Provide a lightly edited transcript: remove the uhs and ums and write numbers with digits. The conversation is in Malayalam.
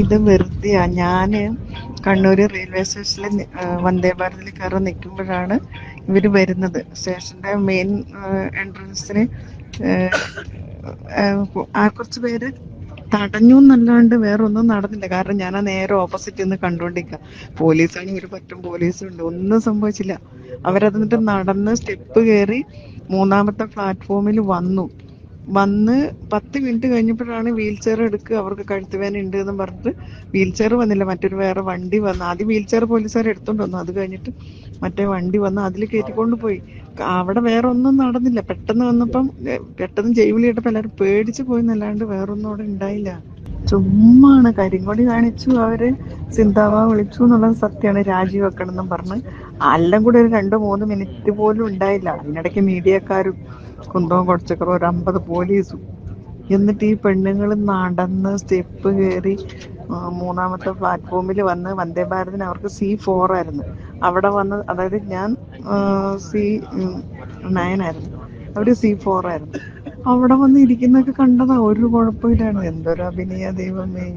ഇത് വെറുതെയാ. ഞാന് കണ്ണൂര് റെയിൽവേ സ്റ്റേഷനിൽ വന്ദേ ഭാരതിൽ കയറാൻ നിൽക്കുമ്പോഴാണ് ഇവര് വരുന്നത്. സ്റ്റേഷന്റെ മെയിൻ എൻട്രൻസിന് കുറച്ച് പേര് തടഞ്ഞു എന്നല്ലാണ്ട് വേറെ ഒന്നും നടന്നില്ല. കാരണം ഞാൻ ആ നേരെ ഓപ്പോസിറ്റ് നിന്ന് കണ്ടോണ്ടിരിക്കുക. പോലീസാണ്, ഒരു പറ്റും പോലീസും ഉണ്ട്, ഒന്നും സംഭവിച്ചില്ല. അവരത് എന്നിട്ട് നടന്ന് സ്റ്റെപ്പ് കയറി മൂന്നാമത്തെ പ്ലാറ്റ്ഫോമിൽ വന്ന് 10 മിനിറ്റ് കഴിഞ്ഞപ്പോഴാണ് വീൽ ചെയർ എടുക്കുക, അവർക്ക് കഴുത്തുവേദന ഉണ്ട് എന്ന് പറഞ്ഞിട്ട് വീൽ ചെയർ വന്നില്ല, മറ്റൊരു വേറെ വണ്ടി വന്നു. ആദ്യം വീൽ ചെയർ പോലീസുകാർ എടുത്തോണ്ട് വന്നു, അത് കഴിഞ്ഞിട്ട് മറ്റേ വണ്ടി വന്ന് അതിൽ കയറ്റിക്കൊണ്ട് പോയി. അവിടെ വേറെ ഒന്നും നടന്നില്ല. പെട്ടെന്ന് വന്നപ്പം പെട്ടെന്ന് ജൈവിളി കേട്ടപ്പോൾ എല്ലാവരും പേടിച്ച് പോയി എന്നല്ലാണ്ട് വേറൊന്നും അവിടെ ഉണ്ടായില്ല. ചുമ്മാണ് കരിങ്കൊടി കാണിച്ചു, അവര് സിന്താവ വിളിച്ചു എന്നുള്ളത് സത്യമാണ്, രാജിവെക്കണം എന്നും പറഞ്ഞ്. എല്ലാം കൂടി ഒരു 2-3 മിനിറ്റ് പോലും ഉണ്ടായില്ല. അതിനിടയ്ക്ക് മീഡിയക്കാരും കുന്തവും കുറച്ചക്കറും ഒരു 50 പോലീസും. എന്നിട്ട് ഈ പെണ്ണുങ്ങൾ നടന്ന് സ്റ്റെപ്പ് കയറി മൂന്നാമത്തെ പ്ലാറ്റ്ഫോമിൽ വന്ന് വന്ദേ ഭാരതിന് അവർക്ക് C4 ആയിരുന്നു. അവിടെ വന്ന്, അതായത് ഞാൻ C9 ആയിരുന്നു, അവര് C4 ആയിരുന്നു. അവിടെ വന്ന് ഇരിക്കുന്നൊക്കെ കണ്ടതാ, ഒരു കുഴപ്പമില്ലാണ്. എന്തൊരു അഭിനയ ദൈവമേ.